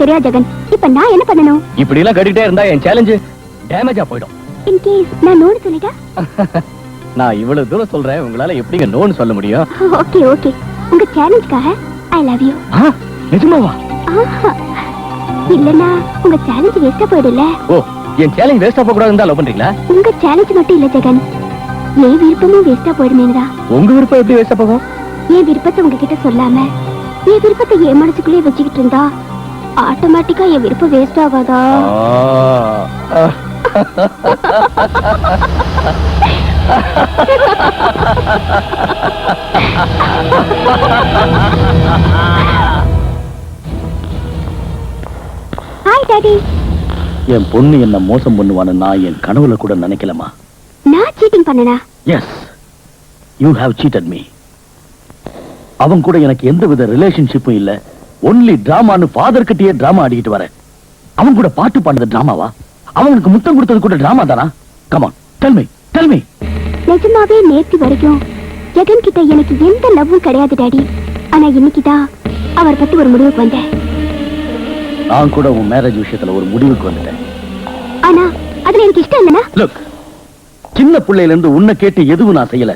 தெரியா ஜெகன், இப்ப நான் என்ன பண்ணணும்? இப்படி எல்லாம் கட்டிட்டே இருந்தா என் சேலஞ்சு டேமேஜா போயிடும். இன் கேஸ் நான் நோன்னு சொல்லிட்டா? நான் இவ்வளவு தூரம் சொல்றேன், உங்களால எப்படிங்க நோன்னு சொல்ல முடியும்? ஓகே ஓகே, உங்க சேலஞ்சுக்காக ஐ லவ் யூ. நிஜமாவா? இல்லன்னா உங்க சேலஞ்ச் வேஸ்டா போயிடும்ல. ஓ, என் சேலஞ்ச் வேஸ்டா போக கூடாதுன்னு தான் லவ் பண்றீங்களா? உங்க சேலஞ்ச் மட்டும் இல்ல ஜெகன், என் விருப்பமும் வேஸ்டா போயிடுமேங்கடா. உங்க விருப்பம் எப்படி வேஸ்டா போகும்? என் விருப்பத்தை உங்ககிட்ட சொல்லாம என் விருப்பத்தை என் மனசுக்குள்ளே வச்சுக்கிட்டு இருந்தா ஆட்டோமேட்டிக்கா என் விருப்பம் வேஸ்ட் ஆகாதா? Hi daddy. என் பொண்ணு என்ன மோசம் பண்ணுவான்னு நான் என் கனவுல கூட நினைக்கலமா. நான் சீட்டிங் பண்ணனா? Yes, you have cheated me. அவன் கூட எனக்கு எந்தவித ரிலேஷன்ஷிப்பும் இல்ல. ஒன்லி டிராமான்னு ஃபாதர் கிட்டயே டிராமா ஆடிக்கிட்டு வரேன். அவன் கூட பாட்டு பாடுறது டிராமாவா? அவனுக்கு முத்தம் கொடுத்தது கூட டிராமா தானா? Come on, tell me, tell me. நிஜமாவே நேத்து வரைக்கும் ஜெகன் கிட்ட எனக்கு எந்த லவ்வும் கிடையாது டாடி. ஆனா இன்னைக்கு தான் அவர் பத்தி ஒரு முடிவுக்கு வந்தேன். நான் கூட உன் மேரேஜ் விஷயத்துல ஒரு முடிவுக்கு வந்துட்டேன். ஆனா அதுல எனக்கு இஷ்டம் இல்லனா? லுக், சின்ன பிள்ளையில இருந்து உன்னை கேட்டு எதுவும் நான் செய்யல.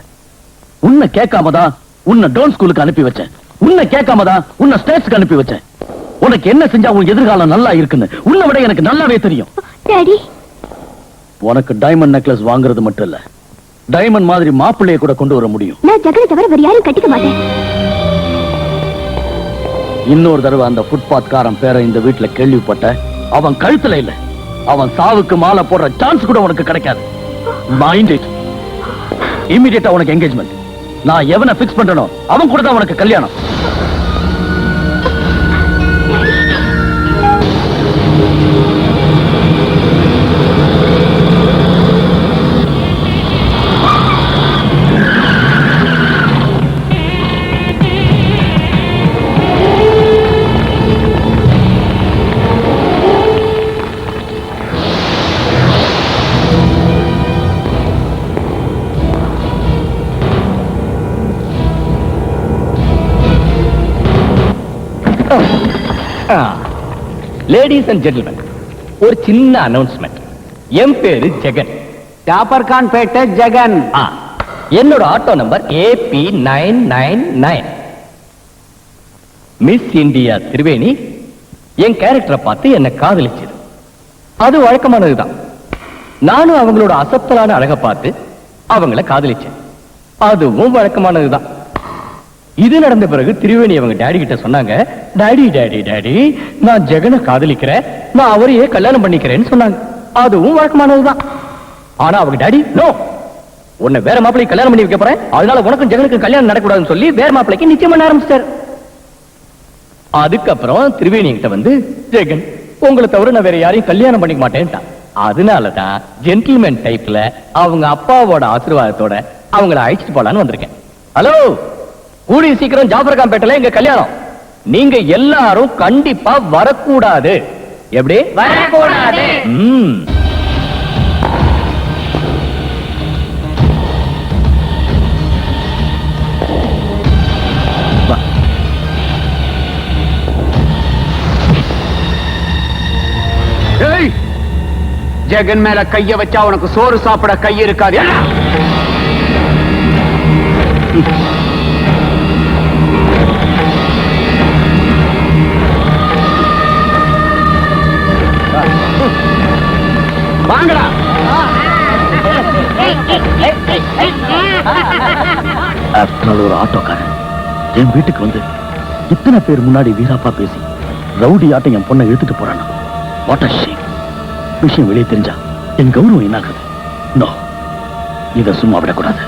உன்னை கேட்காமதான் உன்னை டோன் ஸ்கூலுக்கு அனுப்பி வச்சேன். உன்னை கேட்காமதான் உன்னை ஸ்டேட்ஸ்க்கு அனுப்பி வச்சேன். உனக்கு என்ன செஞ்சா உன் எதிர்காலம் நல்லா இருக்குன்னு உன்னை விட எனக்கு நல்லாவே தெரியும். டாடி, உனக்கு டைமண்ட் நெக்லஸ் வாங்குறது மட்டும் இல்ல, டைமண்ட் மாதிரி மாப்பிள்ளைய கூட கொண்டு வர முடியும். நான் ஜெகனை தவிர வேற யாரையும் கட்டிக்க மாட்டேன். இன்னொரு தடவை அந்த ஃபுட்பாத் காரன் பேரை இந்த வீட்டுல கேள்விப்பட்ட, அவன் கழுத்துல இல்ல, அவன் சாவுக்கு மாலை போடுற சான்ஸ் கூட உனக்கு கிடைக்காது. Mind it. இமிடியேட்டா உனக்கு என்கேஜ்மெண்ட். நான் எவனை பிக்ஸ் பண்றனோ அவன் கூட தான் உனக்கு கல்யாணம். லேடிஸ் அண்ட் ஜென்டில்மேன், ஒரு சின்ன அனௌன்ஸ்மெண்ட். என் பேரு ஜெகன், ஜாபர்கான் பேட்டை ஜெகன். என்னோட auto number AP999. Miss India Triveni என் கேரக்டரை பார்த்து என்ன காதலிச்சது. அது வழக்கமானதுதான். நானும் அவங்களோட அசத்தலான அழகை பார்த்து அவங்கள காதலிச்சேன். அதுவும் வழக்கமானதுதான். இது நடந்த பிறகு திரிவேணி அவங்க டாடி கிட்ட சொன்னாங்க, டாடி டாடி டாடி, நான் ஜெகனை காதலிக்கிறேன், நான் அவரையே கல்யாணம் பண்ணிக்கிறேன்னு சொன்னாங்க. அதுவும் வழக்கமானதுதான். ஆனா அவங்க டாடி, நோ, உன்னை வேற மாப்பிள்ளை கல்யாணம் பண்ணி வைக்க போறேன், அதனால உனக்கும் ஜெகனுக்கு கல்யாணம் நடக்கூடாதுன்னு சொல்லி வேற மாப்பிள்ளைக்கு நிச்சயம் பண்ண ஆரம்பிச்சிட்டார். அதுக்கப்புறம் திரிவேணி கிட்ட வந்து, ஜெகன் உங்களை தவிர நான் வேற யாரையும் கல்யாணம் பண்ணிக்க மாட்டேன்ட்டான். அதனாலதான் ஜென்டில்மேன் டைப்ல அவங்க அப்பாவோட ஆசீர்வாதத்தோட அவங்கள அழைச்சிட்டு போலான்னு வந்திருக்கேன். ஹலோ, கூடிய சீக்கிரம் ஜாபர்கான் பேட்டையில எங்க கல்யாணம். நீங்க எல்லாரும் கண்டிப்பா வரக்கூடாது. எப்படி வரக்கூடாது? ஜெகன் மேல கைய வச்சா உனக்கு சோறு சாப்பிட கை இருக்காது. வாங்கடா. ஒரு ஆட்டோக்காரன் என் வீட்டுக்கு வந்து இத்தனை பேர் முன்னாடி வீராப்பா பேசி ரவுடி ஆட்டம் என் பொண்ணை இழுத்துட்டு போறானா? What a shame. விஷயம் வெளியே தெரிஞ்சா என் கௌரவம் என்னாகுது? நோ, இதை சும்மா விடக்கூடாது.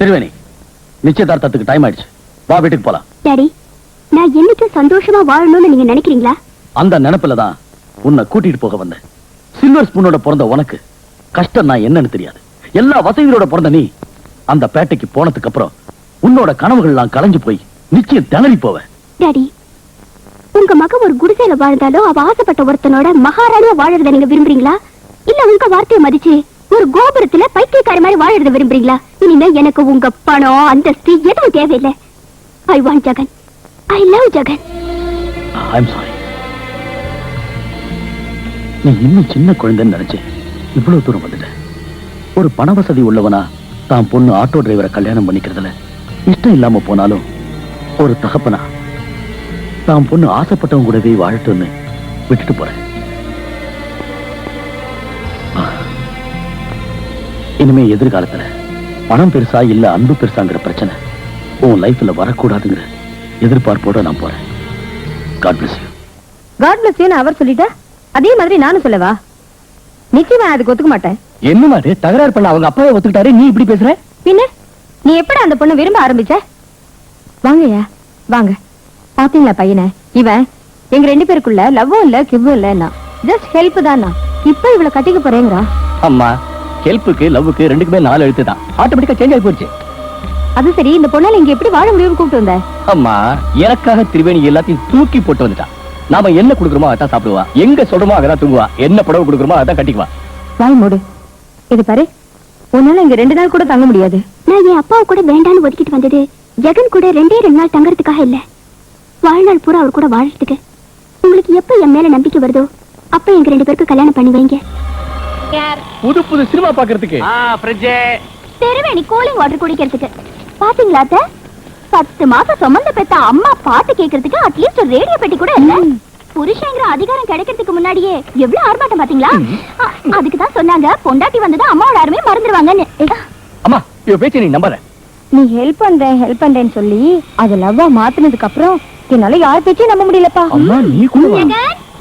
திருவேணி, நிச்சயதார்த்தத்துக்கு டைம் ஆயிடுச்சு. வா, வீட்டுக்கு போலாம். டாடி, நான் என்னைக்கும் சந்தோஷமா வாழணும்னு நீங்க நினைக்கிறீங்களா? அந்த நினைப்புலதான் உன்னை கூட்டிட்டு போக வந்தேன். சில்வர் ஸ்பூனோட பிறந்த உனக்கு கஷ்டம் நான் என்னன்னு தெரியாது. எல்லா வசதிகளோட பிறந்த நீ அந்த பேட்டைக்கு போனதுக்கு அப்புறம் உன்னோட கனவுகள்லாம் கலைஞ்சு போய் நிச்சயம் திணறி போவேன். டாடி, உங்க மகன் ஒரு குடிசையில வாழ்ந்தாலும் அவ ஆசைப்பட்ட ஒருத்தனோட மகாராணியா வாழறத நீங்க விரும்புறீங்களா? இல்ல உங்க வார்த்தையை மதிச்சு ஒரு கோபுரத்துல பைத்தியக்கார மாதிரி வாழறத விரும்புறீங்களா? இனிமே எனக்கு உங்க பணம் அந்தஸ்து எதுவும் தேவையில்லை. I want Jagan. I love Jagan. I'm sorry. நீ இன்னும் சின்ன குழந்தைன்னு நினைச்சேன். இவ்வளவு தூரம் வந்துட்ட. ஒரு பண வசதி உள்ளவனா தான் பொண்ணு ஆட்டோ டிரைவரை கல்யாணம் பண்ணிக்கிறதுல இஷ்டம் இல்லாம போனாலும் ஒரு தகப்பனா தான் பொண்ணு ஆசைப்பட்டவங்க கூடவே வாழட்டும்னு விட்டுட்டு போறேன். இனிமே எதிர்காலத்துல பணம் பெருசா இல்ல அன்பு பெருசாங்கிற பிரச்சனை உன் லைஃப்ல வரக்கூடாதுங்கிற எதிர்பார்ப்போட நான் போறேன். God bless you. God bless you அவர் சொல்லிட்டா அதே மாதிரி நானும் சொல்லவா? நிச்சயமா அதுக்கு ஒத்துக்க மாட்டேன். என்ன மாதிரி தகராறு பண்ண அவங்க அப்பாவே ஒத்துக்கிட்டாரு, நீ இப்படி பேசுற? பின்ன நீ எப்படி அந்த பொண்ணு விரும்ப ஆரம்பிச்ச? வாங்கய்யா வாங்க. பாத்தீங்களா பையனை? இவன் எங்க 2 பேருக்குள்ள லவ்வும் இல்ல கிவ்வும் இல்ல, ஜஸ்ட் ஹெல்ப் தானா. இப்ப இவளை கட்டிக்க போறேங்கிறா. அம்மா, ஹெல்ப்புக்கு லவ்வுக்கு ரெண்டுக்குமே 4 எழுத்து தான். ஆட்டோமேட்டிக்கா சேஞ்ச் ஆகி போச்சு. அது சரி, இந்த பொண்ணால இங்க எப்படி வாழ முடியும்னு கூப்பிட்டு வந்த? அம்மா, எனக்காக திருவேணி எல்லாத்தையும் தூக்கி போட்டு வந்துட்டான். நாம என்ன கொடுக்குறோமோ அதான் சாப்பிடுவா, எங்க சொல்றோமோ அதான் தூங்குவா, என்ன புடவை கொடுக்குறோமோ அதான் கட்டிக்குவா. வாய் மூடு. இது பாரு, உன்னால இங்க 2 நாள் கூட தங்க முடியாது. நான் என் அப்பாவை கூட வேண்டான்னு ஒதுக்கிட்டு வந்தது ஜெகன் கூட 2 நாள் தங்கறதுக்காக இல்ல, வாழ்நாள் பூரா அவர் கூட வாழறதுக்கு. உங்களுக்கு எப்ப என் மேல நம்பிக்கை வருதோ அப்ப எங்க 2 பேருக்கு கல்யாணம் பண்ணி வைங்க. புது புது சினிமா பாக்குறதுக்கு. திருவேணி கூலிங் வாட்டர் குடிக்கிறதுக்கு. பாத்தீங்களா அத்தை, 10 மாசம் சுமந்த பெத்த அம்மா பாட்டு கேட்கறதுக்கு அட்லீஸ்ட் ஒரு ரேடியோ பெட்டி கூட இல்ல. புருஷங்கிற அதிகாரம் கிடைக்கிறதுக்கு முன்னாடியே எவ்வளவு ஆர்ப்பாட்டம் பாத்தீங்களா? அதுக்கு தான் சொன்னாங்க பொண்டாட்டி வந்ததா அம்மாவோட அருமே மறந்துடுவாங்கன்னு. அம்மா, இவ பேச்ச நீ நம்பற? நீ ஹெல்ப் பண்றேன்னு சொல்லி அது லவ்வா மாத்தினதுக்கு அப்புறம் என்னால யார் பேச்சையும் நம்ப முடியலப்பா. அம்மா, நீ கூட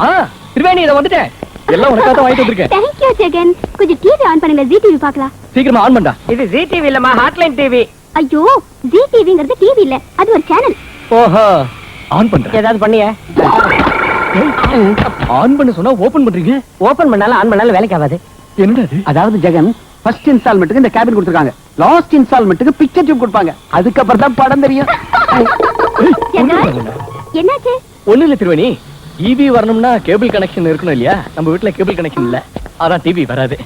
வா. திருவேணி, இத வந்துட்டேன். எல்லாம் உனக்காக தான் வாங்கிட்டு வந்திருக்கேன். Thank you Jagan. கொஞ்சம் டிவி ஆன் பண்ணுங்க, ஜி டிவி பார்க்கலாம். சீக்கிரமா ஆன் பண்ணடா. இது ஜி டிவி இல்லம்மா, ஹாட்லைன் டிவி. ஐயோ, ஜி டிவிங்கிறது டிவி இல்ல, அது ஒரு சேனல். ஓஹோ, ஆன் பண்றேன். ஏதாவது பண்ணிய? ஆன் பண்ண சொன்னா ஓபன் பண்றீங்க? ஓபன் பண்ணாலும் ஆன் பண்ணாலும் வேலைக்கு ஆகாது. என்னடா இது? அதாவது ஜெகன், ஃபர்ஸ்ட் இன்ஸ்டால்மெண்ட்டுக்கு இந்த கேபின் கொடுத்துருக்காங்க, லாஸ்ட் இன்ஸ்டால்மெண்ட்டுக்கு பிக்சர் டியூப் கொடுப்பாங்க, அதுக்கப்புறம் தான் படம் தெரியும். ஜெகன், என்னாச்சு? ஒண்ணு இல்ல திருவேணி, டிவி வரணும்னா கேபிள் கனெக்ஷன் இருக்கணும் இல்லையா? நம்ம வீட்ல கேபிள் கனெக்ஷன் இல்ல, அதான் டிவி வராது.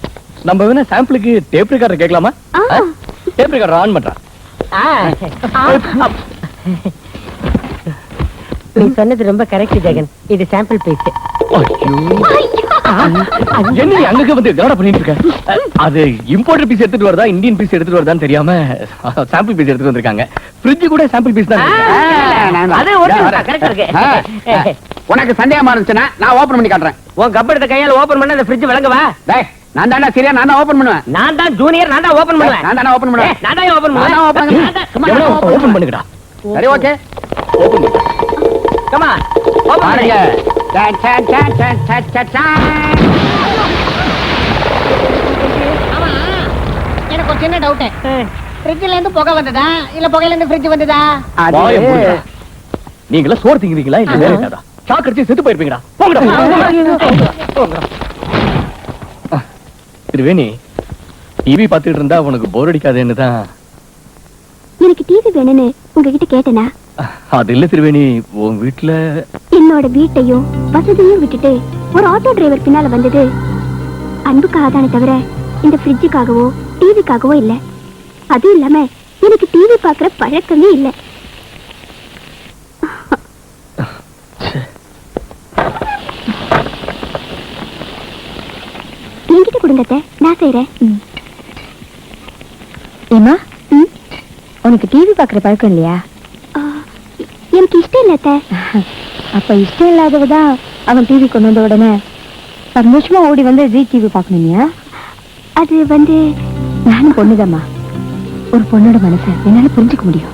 நம்ம வேணா சாம்பிளுக்கு டேப் ரெக்கார்டர் கேட்கலாமா? டேப் ரெக்கார்டர் ஆன் பண்றா. நீ சொன்னது ரொம்ப கரெக்ட் ஜெகன், இது சாம்பிள் பீஸ். என்ன நீ அங்க வந்து கவட பண்ணிட்டு இருக்க? அது இம்போர்ட்டட் பீஸ் எடுத்துட்டு வரதா இந்தியன் பீஸ் எடுத்துட்டு வரதான்னு தெரியாம சாம்பிள் பீஸ் எடுத்துட்டு வந்திருக்காங்க. ஃப்ரிட்ஜ் கூட சாம்பிள் பீஸ் தான். அது கரெக்ட் இருக்கு. உனக்கு சந்தேகமா இருந்துச்சுன்னா நான் ஓபன் பண்ணி காட்டுறேன். உன் கப்பெடுத்த கையால ஓபன் பண்ண அந்த ஃப்ரிட்ஜ் விளங்கவா? டேய், நான் தான்டா சரியா, நான் தான் ஓபன் பண்ணுவேன். நான் தான் ஜூனியர், நான் தான் ஓபன் பண்ணுவேன். நான் தானே ஓபன் பண்ணுவேன். நான் தான் ஓபன் பண்ணுவேன். ஓபன் பண்ணுங்கடா. சரி, ஓகே, ஓபன் பண்ணு. கமா ஓபன் பாருங்க. எனக்கு ஒரு சின்ன டவுட். ஃப்ரிட்ஜ்ல இருந்து புகை வந்ததா இல்ல புகையில இருந்து ஃப்ரிட்ஜ் வந்ததா? வாயை மூடுடா. நீங்களா சோறு திங்குவீங்களா இல்ல வேற ஏதாவது ஷாக் அடிச்சு செத்து போயிருப்பீங்கடா. போங்கடா. திருவேணி, டிவி பார்த்துட்டு இருந்தா உனக்கு போர் அடிக்காதுன்னு தான். எனக்கு டிவி வேணும்னு உங்ககிட்ட கேட்டேனா? அது இல்ல திருவேணி, உன் வீட்டுல என்னோட வீட்டையும் வசதியும் விட்டுட்டு ஒரு ஆட்டோ டிரைவர் பின்னால வந்தது அன்புக்காக தானே தவிர இந்த ஃப்ரிட்ஜுக்காகவோ டிவிக்காகவோ இல்ல. அதுவும் இல்லாம எனக்கு டிவி பாக்குற பழக்கமே இல்ல. என்கிட்ட கொடுங்க அத்தை, நான் செய்றேன். ஏமா, உனக்கு டிவி பாக்குற பழக்கம் இல்லையா? எனக்கு இஷ்டம் இல்ல அத்தை. அப்ப இஷ்டம் இல்லாதவதான் அவன் டிவி கொண்டு வந்த உடனே சந்தோஷமா ஓடி வந்து ஜி டிவி பாக்கணுமியா? அது வந்து நானும் பொண்ணுதாம்மா, ஒரு பொண்ணோட மனசை என்னால புரிஞ்சுக்க முடியும்.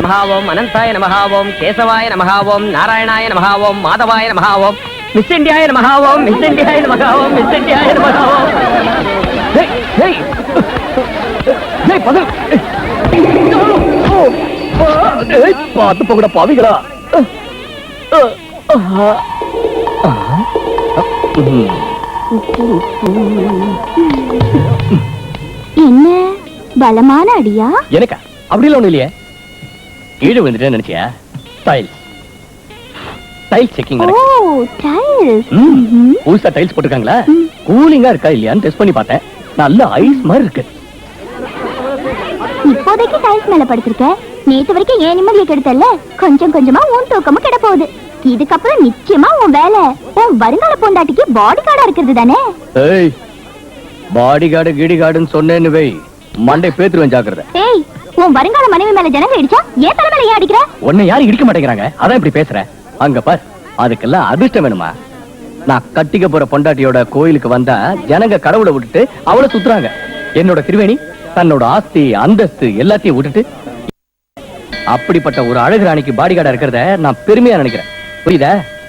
நமஹாவோம், அனந்தாய நமஹாவோம், கேசவாய நமஹாவோம், நாராயணாய நமஹாவோம், மாதவாய நமஹாவோம், மிஸ் இந்தியாய நமஹாவோம், மிஸ் இந்தியாய நமஹாவோம், மிஸ் இந்தியாய நமஹாவோம். டேய், டேய். டேய், பதறு. டேய், பார்த்து போகடா பாவிகளா. என்ன பலமான அடியா? எனக்கா அப்படிலாம் ஒண்ணு இல்லையே. கீழே வந்துட்டேன்னு நினைச்சியா? டைல்ஸ் செக்கிங் ஓ, டைல்ஸ். புதுசா டைல்ஸ் போட்டிருக்காங்களா? கூலிங்கா இருக்கா இல்லையான்னு டெஸ்ட் பண்ணி பார்த்தேன். நல்ல ஐஸ் மாதிரி இருக்கு. இப்போதைக்கு டைல்ஸ் மேல படுத்திருக்க. நேத்து வரைக்கும் ஏன் நிம்மதியை கெடுத்தல்ல, கொஞ்சம் கொஞ்சமா உன் தூக்கமும் கெட போகுது. இதுக்கப்புறம் நிச்சயமா உன் வேலை உன் வருங்கால பொண்டாட்டிக்கு பாடி கார்டா இருக்கிறது தானே? ஏய், பாடி கார்டு கிடி கார்டுன்னு சொன்னேன்னு வை, மண்டை பேத்துருவேன் ஜாக்கிரதை. ஏய், உன் வருங்கால மனைவி மேல ஜனங்க இடிச்சா ஏன் தலைமையில ஏன் அடிக்கிற? உன்னை யாரும் இடிக்க மாட்டேங்கிறாங்க, அதான் இப்படி பேசுற. அங்க பார், அதுக்கெல்லாம் அதிர்ஷ்டம் வேணுமா? நான் கட்டிக்க போற பொண்டாட்டியோட கோயிலுக்கு வந்தா ஜனங்க கடவுளை விட்டுட்டு அவளை சுத்துறாங்க. என்னோட திருவேணி தன்னோட ஆஸ்தி அந்தஸ்து எல்லாத்தையும் விட்டுட்டு அப்படிப்பட்ட ஒரு அழகு ராணிக்கு பாடி கார்டா இருக்கிறத நான் பெருமையா நினைக்கிறேன். புரியுதா?